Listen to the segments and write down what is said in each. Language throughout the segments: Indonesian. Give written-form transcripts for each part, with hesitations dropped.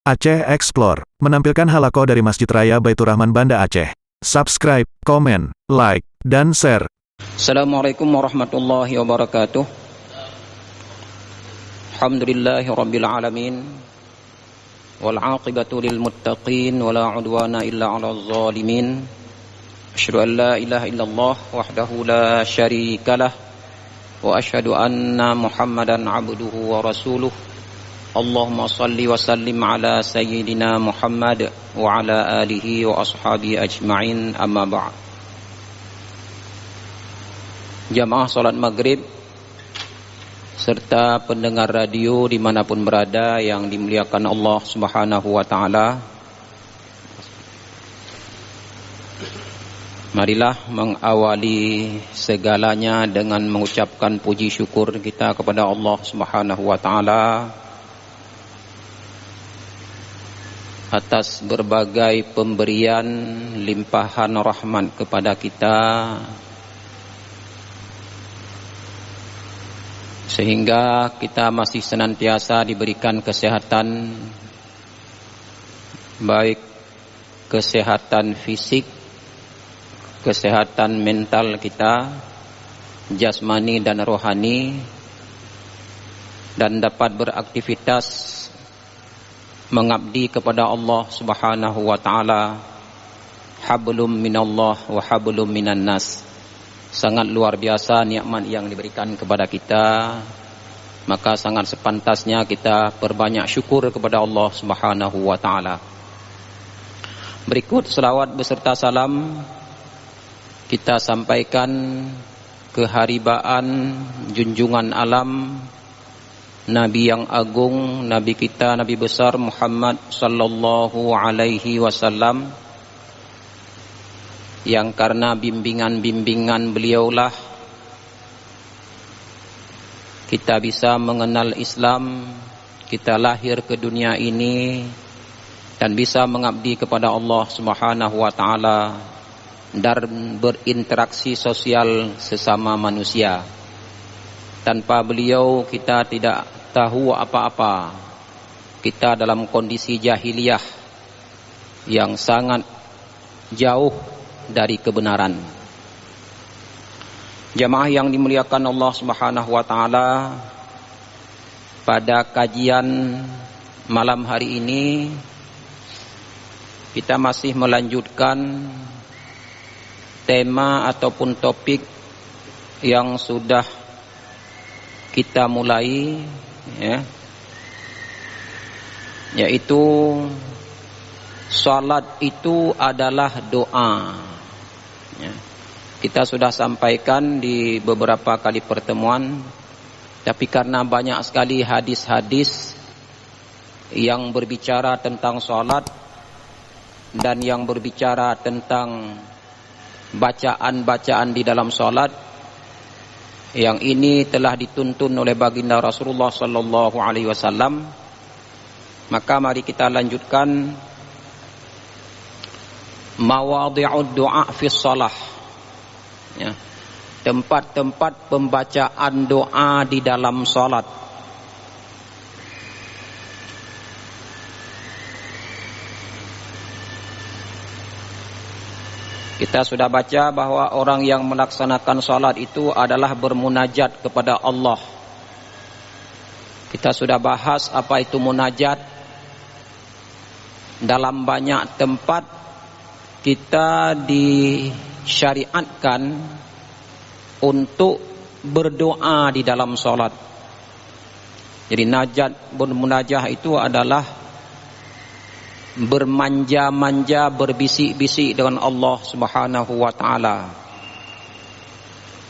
Aceh Explore menampilkan halaqah dari Masjid Raya Baitur Rahman Banda Aceh. Subscribe, komen, like, dan share. Assalamualaikum warahmatullahi wabarakatuh. Alhamdulillahi rabbil alamin. Wal aqibatu lil muttaqin wala udwana illa 'alal zalimin. Asyhadu an la ilaha illallah wahdahu la syarikalah wa asyhadu anna Muhammadan 'abduhu wa rasuluh. Allahumma salli wa sallim ala sayyidina Muhammad wa ala alihi wa ashabihi ajma'in, amma ba'd. Jamaah salat maghrib serta pendengar radio dimanapun berada yang dimuliakan Allah Subhanahu wa ta'ala, marilah mengawali segalanya dengan mengucapkan puji syukur kita kepada Allah Subhanahu wa ta'ala atas berbagai pemberian limpahan rahmat kepada kita, sehingga kita masih senantiasa diberikan kesehatan, baik kesehatan fisik, kesehatan mental kita, jasmani dan rohani, dan dapat beraktivitas mengabdi kepada Allah Subhanahu wa ta'ala. Hablum minallah wa hablum minan nas. Sangat luar biasa nikmat yang diberikan kepada kita, maka sangat sepantasnya kita perbanyak syukur kepada Allah Subhanahu wa ta'ala. Berikut selawat beserta salam kita sampaikan keharibaan junjungan alam Nabi yang agung, Nabi kita, Nabi besar Muhammad sallallahu alaihi wasallam, yang karena bimbingan-bimbingan beliaulah kita bisa mengenal Islam, kita lahir ke dunia ini dan bisa mengabdi kepada Allah Subhanahu wa ta'ala dan berinteraksi sosial sesama manusia. Tanpa beliau kita tidak tahu apa-apa. Kita dalam kondisi jahiliyah yang sangat jauh dari kebenaran. Jamaah yang dimuliakan Allah Subhanahu wa ta'ala, pada kajian malam hari ini kita masih melanjutkan tema ataupun topik yang sudah kita mulai, yaitu salat itu adalah doa. Kita sudah sampaikan di beberapa kali pertemuan, tapi karena banyak sekali hadis-hadis yang berbicara tentang salat dan yang berbicara tentang bacaan-bacaan di dalam salat, yang ini telah dituntun oleh baginda Rasulullah sallallahu alaihi wasallam, maka mari kita lanjutkan mawadhi'ud du'a fi shalah, tempat-tempat pembacaan doa di dalam salat. Kita sudah baca bahwa orang yang melaksanakan salat itu adalah bermunajat kepada Allah. Kita sudah bahas apa itu munajat. Dalam banyak tempat kita disyariatkan untuk berdoa di dalam salat. Jadi bermunajah itu adalah bermanja-manja, berbisik-bisik dengan Allah Subhanahu wa ta'ala.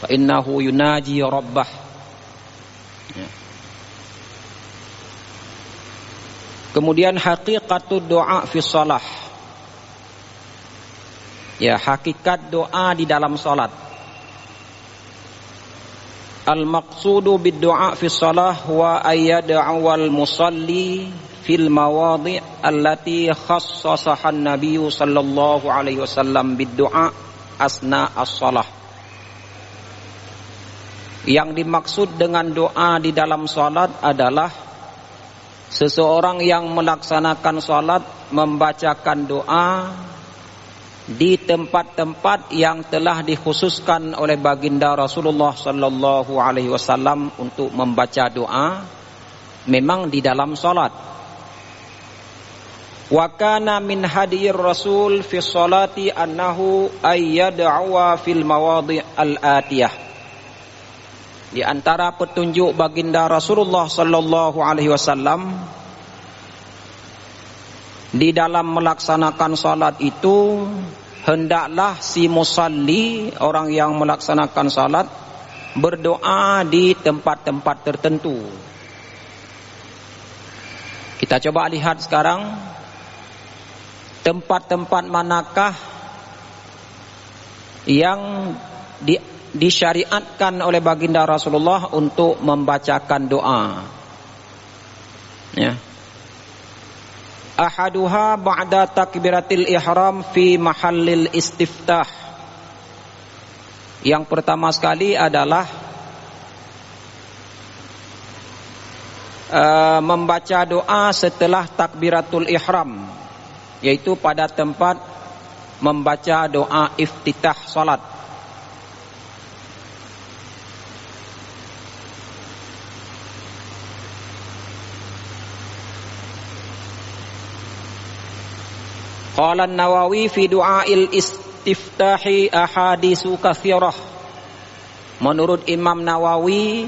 Fa innahu yunaji rabbah. Kemudian haqiqatud doa fi shalah. Hakikat doa di dalam salat. Al-maqsudu bid-du'a fi shalah wa ayyad'awal musalli fil mawadhi' allati khassasahan nabiyyu sallallahu alaihi wasallam bid-du'a asna as-shalah. Yang dimaksud dengan doa di dalam salat adalah seseorang yang melaksanakan salat membacakan doa di tempat-tempat yang telah dikhususkan oleh baginda Rasulullah sallallahu alaihi wasallam untuk membaca doa, memang di dalam salat. Wa kana min hadiyir Rasul fi sholati annahu ayyad'u fil mawadhi' al-atiyah. Di antara petunjuk baginda Rasulullah sallallahu alaihi wasallam di dalam melaksanakan salat itu, hendaklah si musalli, orang yang melaksanakan salat, berdoa di tempat-tempat tertentu. Kita coba lihat sekarang tempat-tempat manakah yang disyariatkan oleh baginda Rasulullah untuk membacakan doa. Ya. Ahaduha ba'da takbiratil ihram fi mahallil istiftah. Yang pertama sekali adalah membaca doa setelah takbiratul ihram, yaitu pada tempat membaca doa iftitah salat. Qala an-Nawawi fi du'ail istiftahi ahaditsu katsirah. Menurut Imam Nawawi,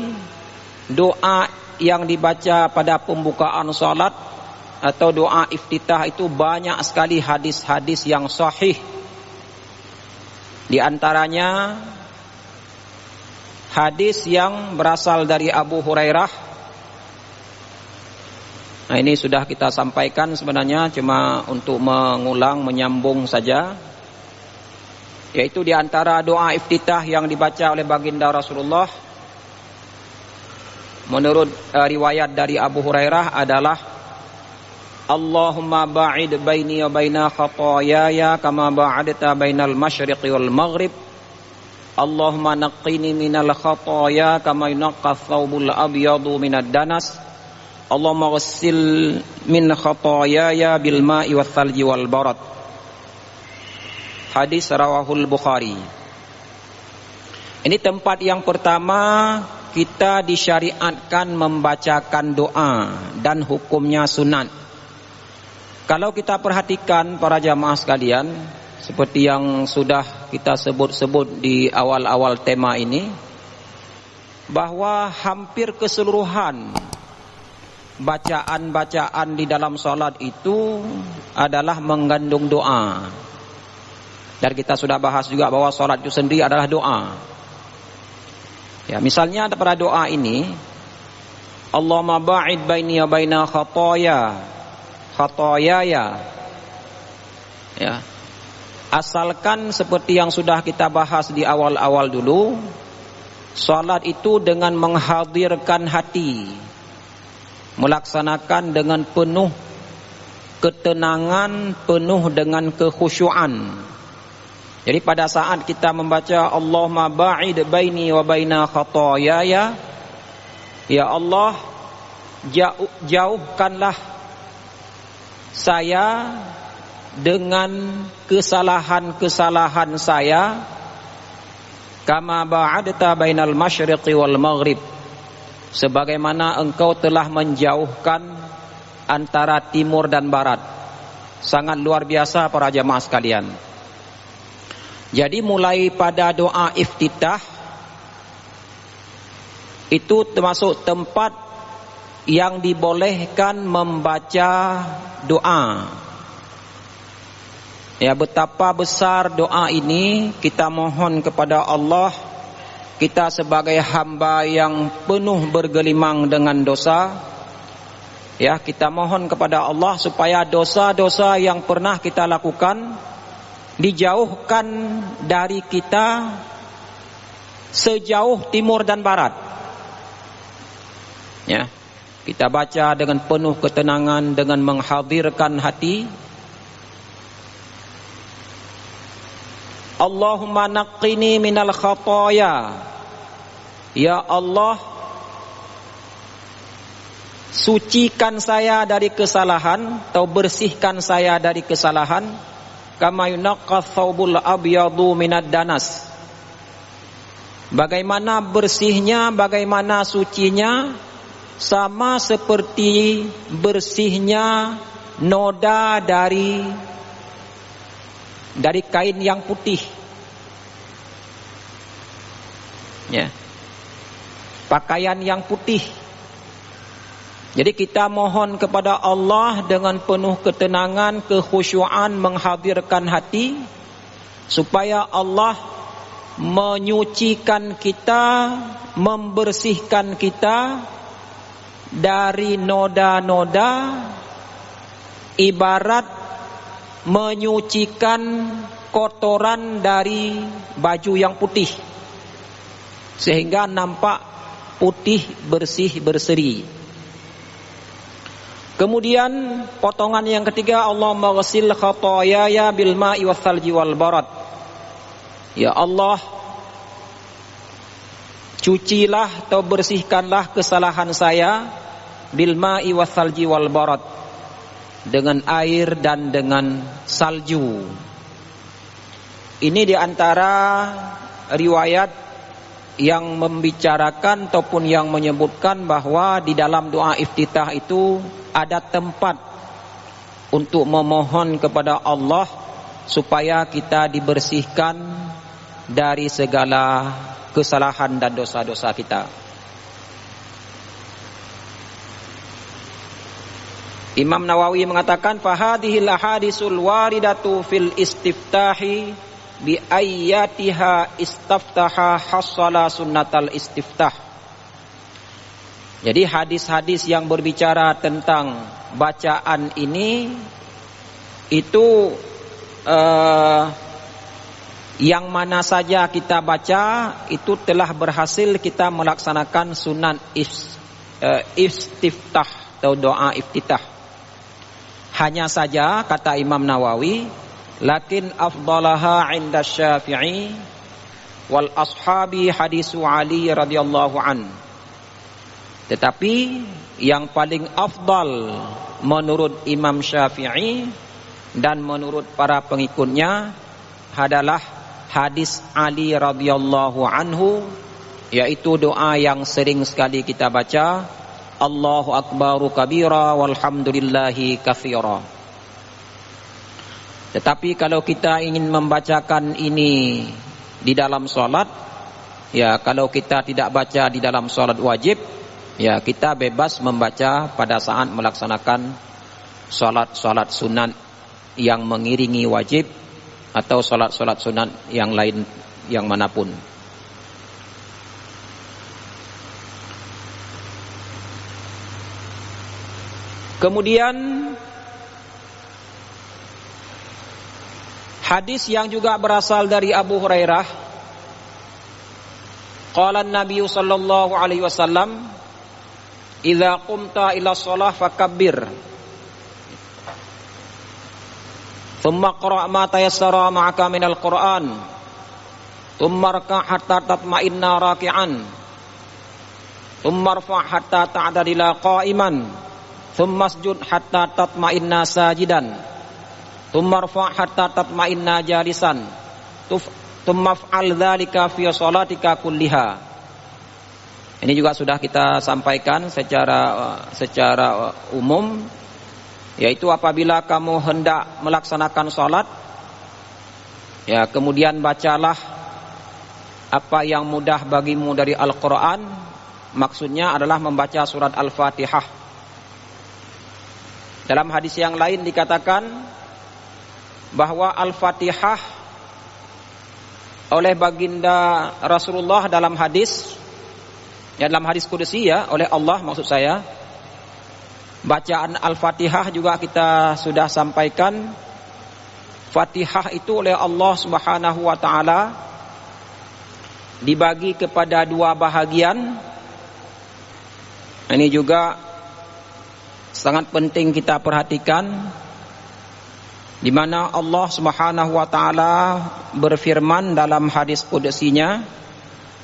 doa yang dibaca pada pembukaan salat atau doa iftitah itu banyak sekali hadis-hadis yang sahih. Di antaranya hadis yang berasal dari Abu Hurairah. Nah, ini sudah kita sampaikan sebenarnya, cuma untuk mengulang, menyambung saja. Yaitu di antara doa iftitah yang dibaca oleh baginda Rasulullah, menurut riwayat dari Abu Hurairah adalah Allahumma ba'id baini wa baina khataayaya kama ba'adta bainal masyriqi wal maghrib. Allahumma naqqini minal khataaya kama yunqqa thawbul abyadu minad danas. Allahumma ghassil min khataayaya bil ma'i wath thalji wal barad. Hadis rawahul Bukhari. Ini tempat yang pertama kita disyariatkan membacakan doa dan hukumnya sunat. Kalau kita perhatikan para jamaah sekalian, seperti yang sudah kita sebut-sebut di awal-awal tema ini, bahwa hampir keseluruhan bacaan-bacaan di dalam salat itu adalah mengandung doa. Dan kita sudah bahas juga bahwa salat itu sendiri adalah doa. Ya, misalnya pada doa ini, Allahumma ba'id baini wa baina khataayaya. Ya. Asalkan seperti yang sudah kita bahas di awal-awal dulu, salat itu dengan menghadirkan hati, melaksanakan dengan penuh ketenangan, penuh dengan kekhusyuan. Jadi pada saat kita membaca Allahumma ba'id baini wa baina khataayaya, ya Allah, jauhkanlah saya dengan kesalahan-kesalahan saya, kama ba'adta bainal masyriqi wal maghrib, sebagaimana engkau telah menjauhkan antara timur dan barat. Sangat luar biasa para jamaah sekalian. Jadi mulai pada doa iftitah itu termasuk tempat yang dibolehkan membaca doa. Ya, betapa besar doa ini, kita mohon kepada Allah. Kita sebagai hamba yang penuh bergelimang dengan dosa, ya, kita mohon kepada Allah supaya dosa-dosa yang pernah kita lakukan dijauhkan dari kita sejauh timur dan barat. Ya, kita baca dengan penuh ketenangan, dengan menghadirkan hati. Allahumma naqqini minal khataaya. Ya Allah, sucikan saya dari kesalahan atau bersihkan saya dari kesalahan, kama yunaqqas thawbul abyadu minad danas. Bagaimana bersihnya, bagaimana sucinya, sama seperti bersihnya noda dari kain yang putih. Ya. Pakaian yang putih. Jadi kita mohon kepada Allah dengan penuh ketenangan, kekhusyuan, menghadirkan hati, supaya Allah menyucikan kita, membersihkan kita dari noda-noda, ibarat menyucikan kotoran dari baju yang putih, sehingga nampak putih, bersih, berseri. Kemudian potongan yang ketiga, Allahumma ghsil khataayaya bil ma'i was salji wal barad. Ya Allah, cucilah atau bersihkanlah kesalahan saya bil ma'i was salji wal barad, dengan air dan dengan salju. Ini diantara riwayat yang membicarakan ataupun yang menyebutkan bahwa di dalam doa iftitah itu ada tempat untuk memohon kepada Allah supaya kita dibersihkan dari segala kesalahan dan dosa-dosa kita. Imam Nawawi mengatakan, fahadihil ahadisul waridatu fil istiftahi bi ayyatiha istaftaha hassala sunnatal istiftah. Jadi hadis-hadis yang berbicara tentang bacaan ini itu yang mana saja kita baca itu telah berhasil kita melaksanakan sunan istiftah atau doa iftitah. Hanya saja kata Imam Nawawi, lakin afdalaha 'inda Syafi'i wal ashabi hadisu Ali radhiyallahu an. Tetapi yang paling afdal menurut Imam Syafi'i dan menurut para pengikutnya adalah hadis Ali radhiyallahu anhu, yaitu doa yang sering sekali kita baca, Allahu akbaru kabira walhamdulillahi katsira. Tetapi kalau kita ingin membacakan ini di dalam sholat, ya kalau kita tidak baca di dalam sholat wajib, ya kita bebas membaca pada saat melaksanakan sholat sunat yang mengiringi wajib atau sholat sunat yang lain yang manapun. Kemudian hadis yang juga berasal dari Abu Hurairah, qala an-nabiy sallallahu alaihi wasallam, idza qumta ila shalah fakabbir, thumma qra' ma tayassara ma'aka minal Qur'an, thumma rka' hatta tatma'inna raki'an, thumma rfa' hatta ta'tadila qa'iman, thumma isjud hatta tatma'inna sajidan, thumma rfa' hatta tatma'inna jalisan, thumma fa'al dzalika fi shalatika kulliha. Ini juga sudah kita sampaikan secara umum, yaitu apabila kamu hendak melaksanakan salat, ya kemudian bacalah apa yang mudah bagimu dari Al-Qur'an. Maksudnya adalah membaca surat Al-Fatihah. Dalam hadis yang lain dikatakan bahwa Al-Fatihah oleh baginda Rasulullah dalam hadis, ya dalam hadis qudsi, ya oleh Allah maksud saya. Bacaan Al-Fatihah juga kita sudah sampaikan. Fatihah itu oleh Allah Subhanahu wa taala dibagi kepada dua bahagian. Ini juga sangat penting kita perhatikan, di mana Allah Subhanahu wa taala berfirman dalam hadis qudsinya,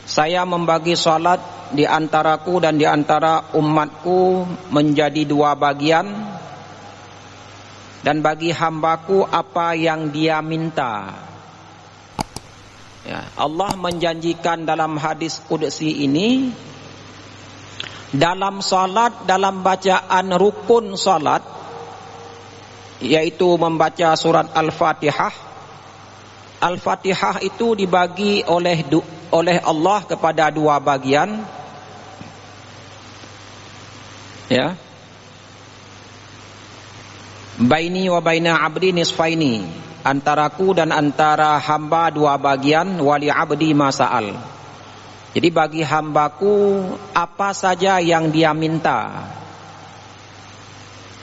saya membagi salat di antaraku dan di antara umatku menjadi dua bagian, dan bagi hambaku apa yang dia minta. Ya, Allah menjanjikan dalam hadis qudsi ini, dalam salat, dalam bacaan rukun salat, yaitu membaca surat Al-Fatihah. Al-Fatihah itu dibagi oleh Allah kepada dua bagian. Ya. Baini wa baina abdi nisfaini, antaraku dan antara hamba dua bagian, wali abdi masa'al. Jadi bagi hambaku apa saja yang dia minta.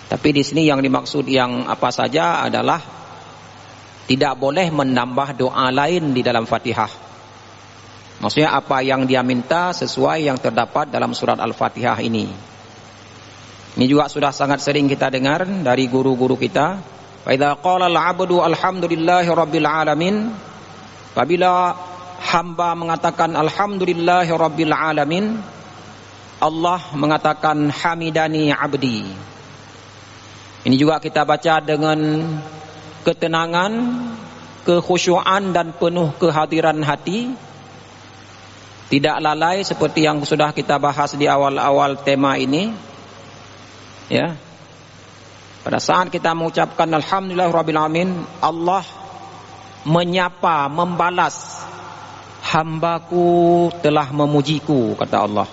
Tapi di sini yang dimaksud yang apa saja adalah tidak boleh menambah doa lain di dalam Fatihah. Maksudnya apa yang dia minta sesuai yang terdapat dalam surat Al-Fatihah ini. Ini juga sudah sangat sering kita dengar dari guru-guru kita. Wa idza qala al-'abdu alhamdulillahi rabbil alamin. Apabila hamba mengatakan alhamdulillahi rabbil alamin, Allah mengatakan hamidani 'abdi. Ini juga kita baca dengan ketenangan, kekhusyuan dan penuh kehadiran hati. Tidak lalai seperti yang sudah kita bahas di awal-awal tema ini. Ya, pada saat kita mengucapkan alhamdulillah rabbil alamin, Allah menyapa, membalas, hambaku telah memujiku, kata Allah.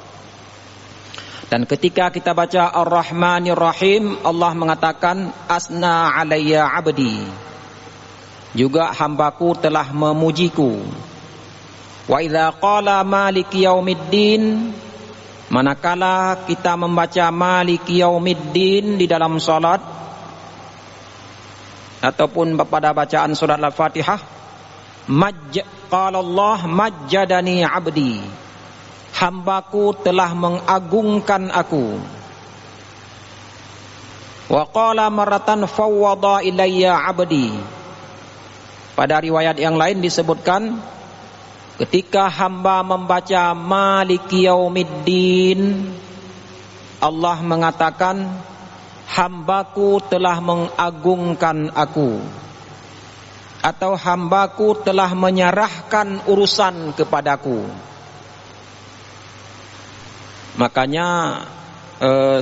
Dan ketika kita baca ar-Rahmanir Rahim, Allah mengatakan asna alayya abdi, juga hambaku telah memujiku. Wa idza qala maliki yaumiddin, manakala kita membaca maliki yaumiddin di dalam salat ataupun pada bacaan surat Al-Fatihah, qala Allah majjadani abdi, hambaku telah mengagungkan aku. Wa qala maratan fawwada ilayya abdi, pada riwayat yang lain disebutkan ketika hamba membaca maliki yaumiddin, Allah mengatakan hambaku telah mengagungkan aku, atau hambaku telah menyerahkan urusan kepadaku. Makanya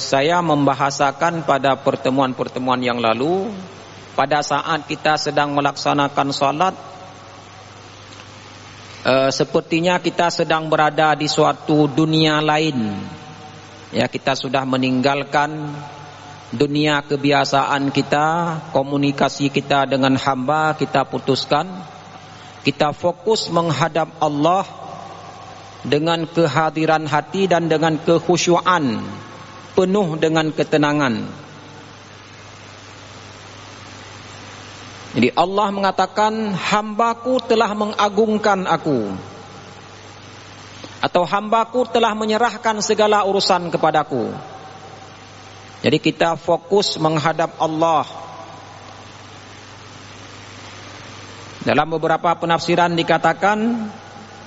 saya membahasakan pada pertemuan-pertemuan yang lalu, pada saat kita sedang melaksanakan salat, sepertinya kita sedang berada di suatu dunia lain. Ya, kita sudah meninggalkan dunia kebiasaan kita, komunikasi kita dengan hamba kita putuskan. Kita fokus menghadap Allah dengan kehadiran hati dan dengan kekhusyuan, penuh dengan ketenangan. Jadi Allah mengatakan hambaku telah mengagungkan aku, atau hambaku telah menyerahkan segala urusan kepadaku. Jadi kita fokus menghadap Allah. Dalam beberapa penafsiran dikatakan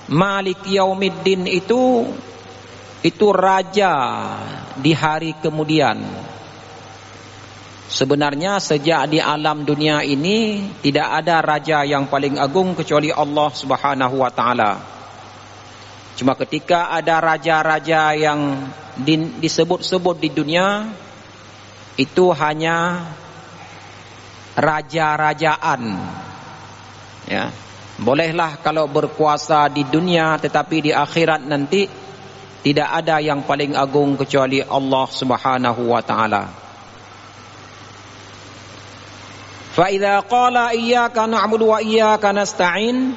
Maliki Yaumiddin itu raja di hari kemudian. Sebenarnya sejak di alam dunia ini tidak ada raja yang paling agung kecuali Allah Subhanahu wa taala. Cuma ketika ada raja-raja yang disebut-sebut di dunia, itu hanya raja-rajaan. Ya. Bolehlah kalau berkuasa di dunia, tetapi di akhirat nanti tidak ada yang paling agung kecuali Allah Subhanahu wa taala. Fa idza qala iyyaka na'budu wa iyyaka nasta'in,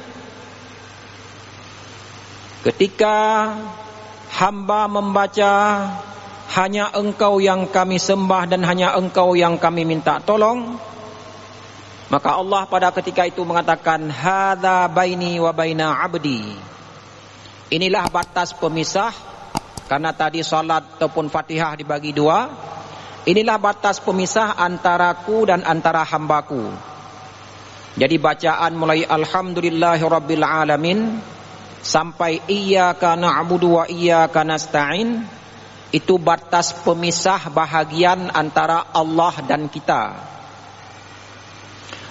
ketika hamba membaca hanya Engkau yang kami sembah dan hanya Engkau yang kami minta tolong, maka Allah pada ketika itu mengatakan hadza baini wa baina abdi. Inilah batas pemisah, karena tadi salat ataupun Fatihah dibagi dua. Inilah batas pemisah antaraku dan antara hambaku. Jadi bacaan mulai alhamdulillahi rabbil alamin sampai iyyaka na'budu wa iyyaka nasta'in, itu batas pemisah bahagian antara Allah dan kita.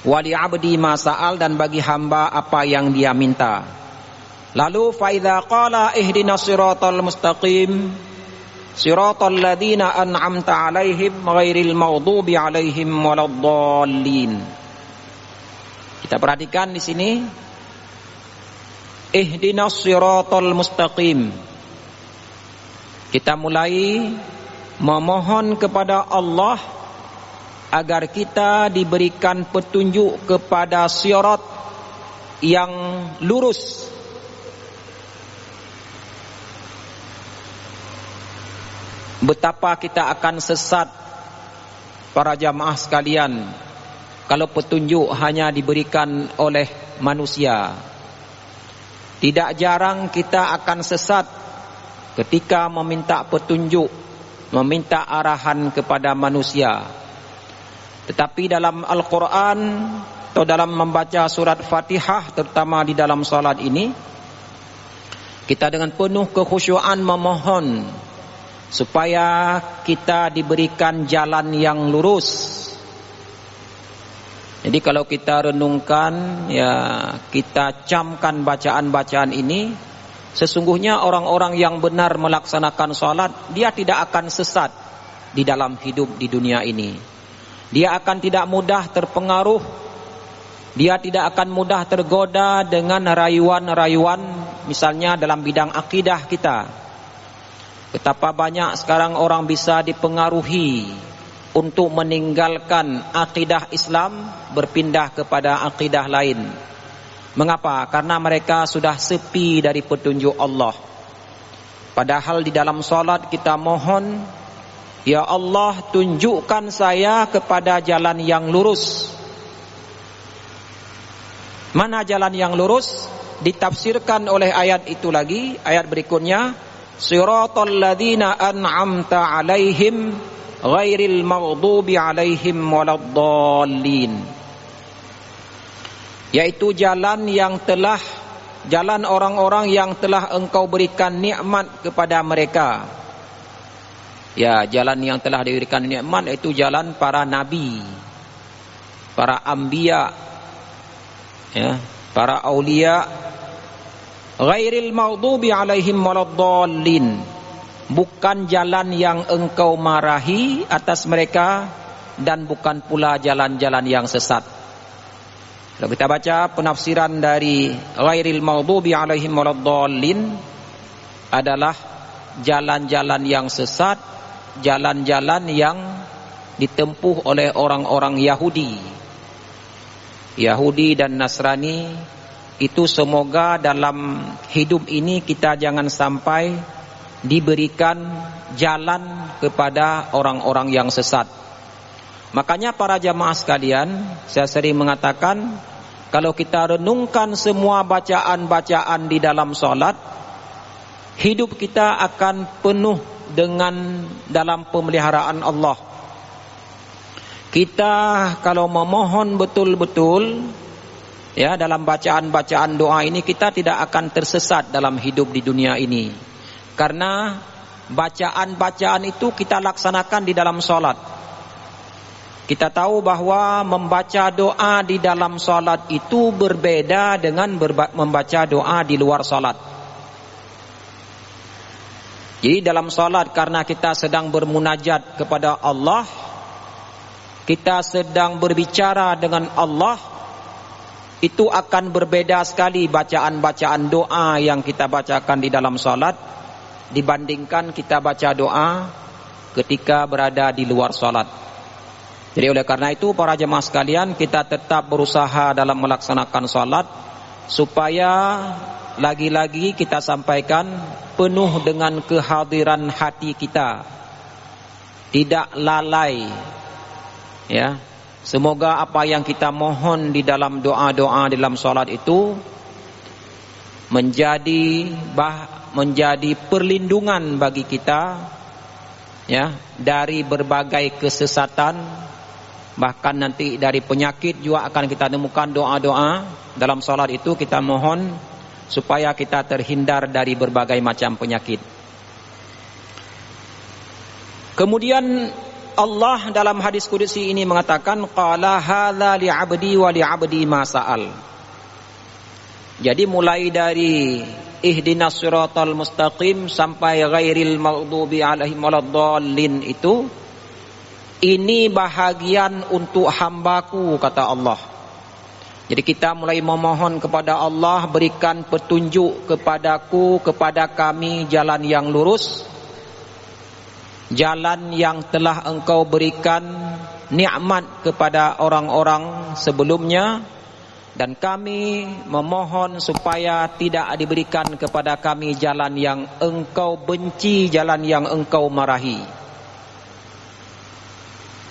Wa li'abdi ma sa'al, dan bagi hamba apa yang dia minta. Lalu fa idza qala ihdinas siratal mustaqim siratal ladzina an'amta 'alaihim ghairil maghdubi 'alaihim waladdallin. Kita perhatikan di sini, ihdinas siratal mustaqim. Kita mulai memohon kepada Allah agar kita diberikan petunjuk kepada sirat yang lurus. Betapa kita akan sesat para jamaah sekalian kalau petunjuk hanya diberikan oleh manusia. Tidak jarang kita akan sesat ketika meminta petunjuk, meminta arahan kepada manusia. Tetapi dalam Al-Quran atau dalam membaca surat Fatihah, terutama di dalam salat ini, kita dengan penuh kekhusyuan memohon supaya kita diberikan jalan yang lurus. Jadi kalau kita renungkan, ya kita camkan bacaan-bacaan ini, sesungguhnya orang-orang yang benar melaksanakan salat, dia tidak akan sesat di dalam hidup di dunia ini. Dia akan tidak mudah terpengaruh, dia tidak akan mudah tergoda dengan rayuan-rayuan, misalnya dalam bidang akidah kita. Betapa banyak sekarang orang bisa dipengaruhi untuk meninggalkan akidah Islam, berpindah kepada akidah lain. Mengapa? Karena mereka sudah sepi dari petunjuk Allah. Padahal di dalam salat kita mohon, ya Allah, tunjukkan saya kepada jalan yang lurus. Mana jalan yang lurus? Ditafsirkan oleh ayat itu lagi, ayat berikutnya, siratal ladzina an'amta 'alaihim ghairil maghdubi 'alaihim waladdallin. Yaitu jalan orang-orang yang telah engkau berikan nikmat kepada mereka. Ya, jalan yang telah diberikan nikmat itu jalan para nabi, para anbiya, ya, para aulia. Ghairil maghdubi 'alaihim waladdallin, bukan jalan yang engkau marahi atas mereka, dan bukan pula jalan-jalan yang sesat. Kalau kita baca penafsiran dari ghairil maghdubi 'alaihim waladdallin, adalah jalan-jalan yang sesat, jalan-jalan yang ditempuh oleh orang-orang Yahudi dan Nasrani. Itu semoga dalam hidup ini kita jangan sampai diberikan jalan kepada orang-orang yang sesat. Makanya para jamaah sekalian, saya sering mengatakan, kalau kita renungkan semua bacaan-bacaan di dalam salat, hidup kita akan penuh dengan dalam pemeliharaan Allah. Kita kalau memohon betul-betul, ya, dalam bacaan-bacaan doa ini, kita tidak akan tersesat dalam hidup di dunia ini. Karena bacaan-bacaan itu kita laksanakan di dalam salat. Kita tahu bahwa membaca doa di dalam salat itu berbeda dengan membaca doa di luar salat. Jadi dalam salat, karena kita sedang bermunajat kepada Allah, kita sedang berbicara dengan Allah, itu akan berbeda sekali bacaan-bacaan doa yang kita bacakan di dalam salat dibandingkan kita baca doa ketika berada di luar salat. Jadi oleh karena itu para jemaah sekalian, kita tetap berusaha dalam melaksanakan salat supaya lagi-lagi kita sampaikan penuh dengan kehadiran hati kita, tidak lalai, ya. Semoga apa yang kita mohon di dalam doa-doa dalam salat itu menjadi perlindungan bagi kita, ya, dari berbagai kesesatan, bahkan nanti dari penyakit juga akan kita temukan doa-doa dalam salat itu. Kita mohon supaya kita terhindar dari berbagai macam penyakit. Kemudian Allah dalam hadis qudsi ini mengatakan, qala hadza li 'abdi wa li 'abdi ma sa'al. Jadi mulai dari ihdinas siratal mustaqim sampai ghairil maghdubi 'alaihim waladdallin itu, ini bahagian untuk hambaku, kata Allah. Jadi kita mulai memohon kepada Allah, berikan petunjuk kepadaku, kepada kami jalan yang lurus, jalan yang telah engkau berikan nikmat kepada orang-orang sebelumnya, dan kami memohon supaya tidak diberikan kepada kami jalan yang engkau benci, jalan yang engkau marahi.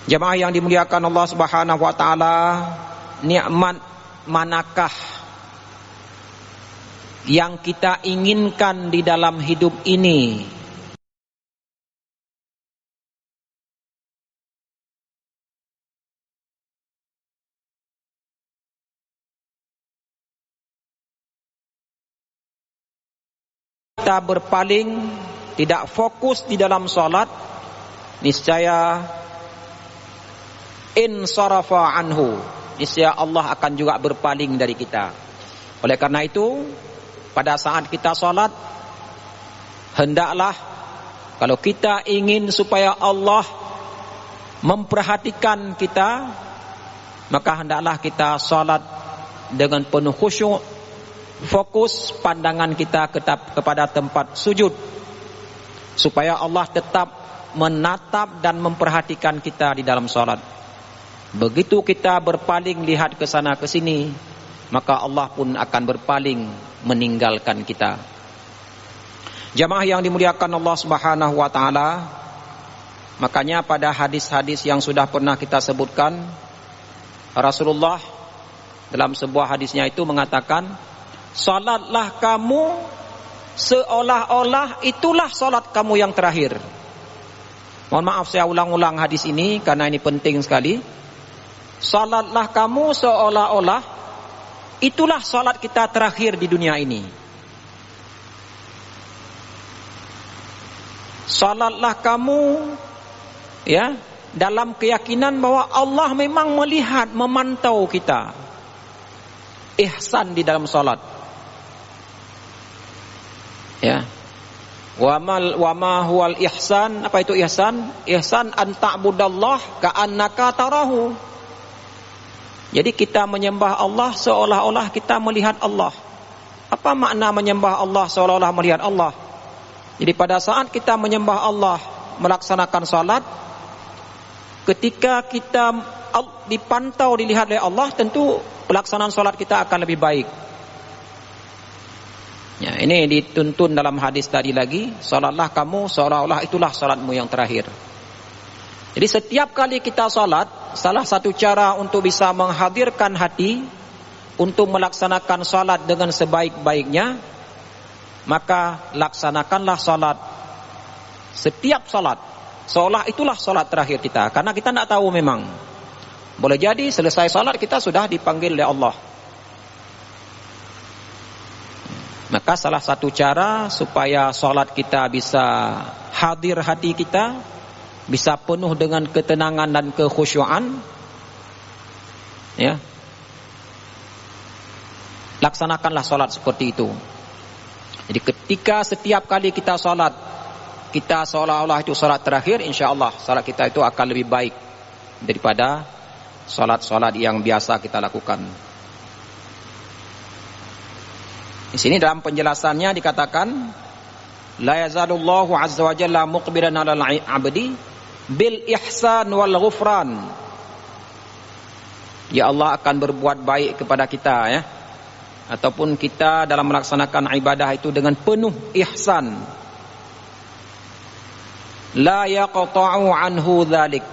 Jemaah yang dimuliakan Allah Subhanahu wa taala, nikmat manakah yang kita inginkan di dalam hidup ini? Kita berpaling, tidak fokus di dalam salat, niscaya insarafa anhu, niscaya Allah akan juga berpaling dari kita. Oleh karena itu, pada saat kita salat, hendaklah kalau kita ingin supaya Allah memperhatikan kita, maka hendaklah kita salat dengan penuh khusyuk, fokus pandangan kita kepada tempat sujud, supaya Allah tetap menatap dan memperhatikan kita di dalam salat. Begitu kita berpaling lihat ke sana ke sini, maka Allah pun akan berpaling meninggalkan kita. Jamaah yang dimuliakan Allah Subhanahu wa taala, makanya pada hadis-hadis yang sudah pernah kita sebutkan, Rasulullah dalam sebuah hadisnya itu mengatakan, salatlah kamu seolah-olah itulah salat kamu yang terakhir. Mohon maaf saya ulang-ulang hadis ini karena ini penting sekali. Salatlah kamu seolah-olah itulah salat kita terakhir di dunia ini. Salatlah kamu ya dalam keyakinan bahwa Allah memang melihat, memantau kita. Ihsan di dalam salat. Ya. Wa ma huwal ihsan? Apa itu ihsan? Ihsan an ta'budallah ka'annaka tarahu. Jadi kita menyembah Allah seolah-olah kita melihat Allah. Apa makna menyembah Allah seolah-olah melihat Allah? Jadi pada saat kita menyembah Allah, melaksanakan salat, ketika kita dipantau, dilihat oleh Allah, tentu pelaksanaan salat kita akan lebih baik. Ya, ini dituntun dalam hadis tadi lagi, salatlah kamu seolah-olah itulah salatmu yang terakhir. Jadi setiap kali kita salat, salah satu cara untuk bisa menghadirkan hati untuk melaksanakan salat dengan sebaik-baiknya, maka laksanakanlah salat. Setiap salat seolah itulah salat terakhir kita, karena kita tidak tahu memang. Boleh jadi selesai salat kita sudah dipanggil oleh Allah. Maka salah satu cara supaya salat kita bisa hadir hati kita, bisa penuh dengan ketenangan dan kekhusyuan, ya, laksanakanlah salat seperti itu. Jadi ketika setiap kali kita salat, kita seolah-olah itu salat terakhir, insyaallah salat kita itu akan lebih baik daripada salat-salat yang biasa kita lakukan. Di sini dalam penjelasannya dikatakan, la yazalullahu azza wa jalla muqbiran 'alal 'abdi bil ihsan wal ghufran. Ya Allah akan berbuat baik kepada kita, ya, ataupun kita dalam melaksanakan ibadah itu dengan penuh ihsan. La yaqta'u anhu dzalik.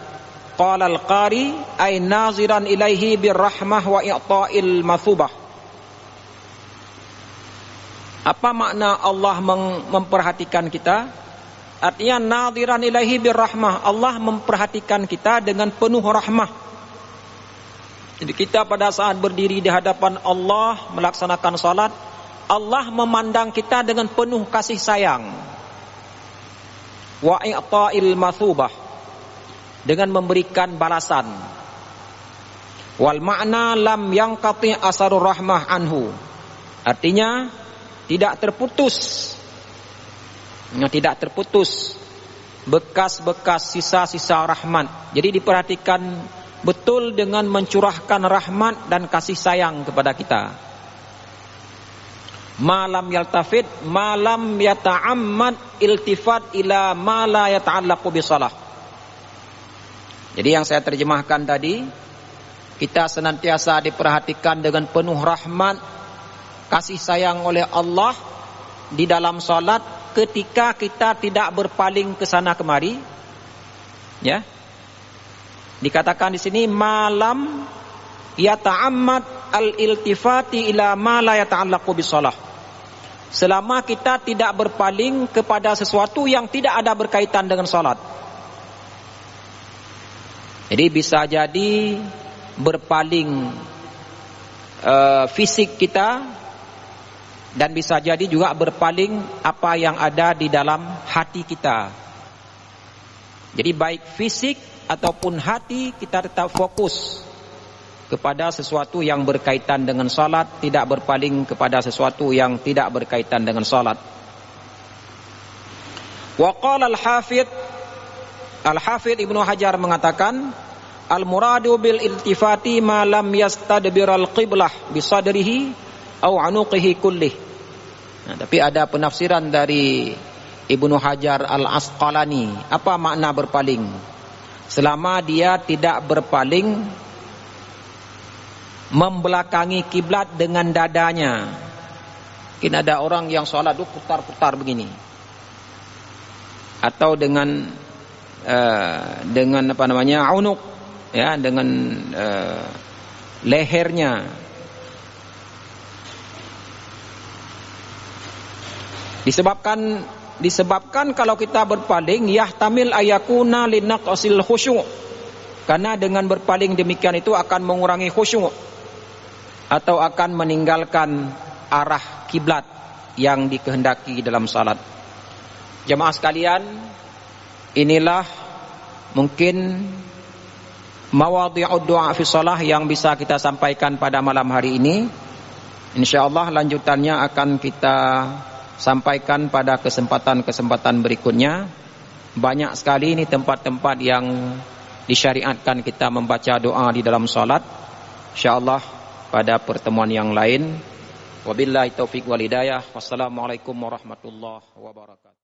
Qala al-qari ay naziran ilaihi birrahmah wa i'ta'il mathubah. Apa makna Allah memperhatikan kita? Artinya naziran ilaihi birrahmah, Allah memperhatikan kita dengan penuh rahmah. Jadi kita pada saat berdiri di hadapan Allah melaksanakan salat, Allah memandang kita dengan penuh kasih sayang. Wa i'ta'il mathubah, dengan memberikan balasan. Wal makna lam yanqati asarur rahmah anhu, artinya tidak terputus bekas-bekas sisa-sisa rahmat. Jadi diperhatikan betul dengan mencurahkan rahmat dan kasih sayang kepada kita. Malam yaltafid, malam yata'ammad iltifat ila ma la yata'allaqu bisalah. Jadi yang saya terjemahkan tadi, kita senantiasa diperhatikan dengan penuh rahmat, kasih sayang oleh Allah di dalam salat ketika kita tidak berpaling ke sana kemari. Ya. Dikatakan di sini malam yata'ammad al-iltifati ila ma la yata'allaqu bisalah. Selama kita tidak berpaling kepada sesuatu yang tidak ada berkaitan dengan salat. Jadi bisa jadi berpaling fisik kita, dan bisa jadi juga berpaling apa yang ada di dalam hati kita. Jadi baik fisik ataupun hati kita tetap fokus kepada sesuatu yang berkaitan dengan salat, tidak berpaling kepada sesuatu yang tidak berkaitan dengan salat. Wa qala Al-Hafidh Ibnu Hajar mengatakan, al-muradu bil iltifati ma lam yastadbiral qiblah bisadrihi au anuqihi kullih. Nah, tapi ada penafsiran dari Ibnu Hajar Al-Asqalani. Apa makna berpaling? Selama dia tidak berpaling membelakangi kiblat dengan dadanya. Mungkin ada orang yang sholat itu putar-putar begini, atau dengan apa namanya, unuk, ya, dengan lehernya. Disebabkan kalau kita berpaling yahtamil ayakuna linaqsil khusyu', karena dengan berpaling demikian itu akan mengurangi khusyuk atau akan meninggalkan arah kiblat yang dikehendaki dalam salat. Jemaah sekalian, inilah mungkin mawadhi'ud du'a fi shalah yang bisa kita sampaikan pada malam hari ini. Insyaallah lanjutannya akan kita sampaikan pada kesempatan-kesempatan berikutnya. Banyak sekali ini tempat-tempat yang disyariatkan kita membaca doa di dalam salat. Insyaallah pada pertemuan yang lain. Wabillahi taufiq wal hidayah. Wassalamualaikum warahmatullahi wabarakatuh.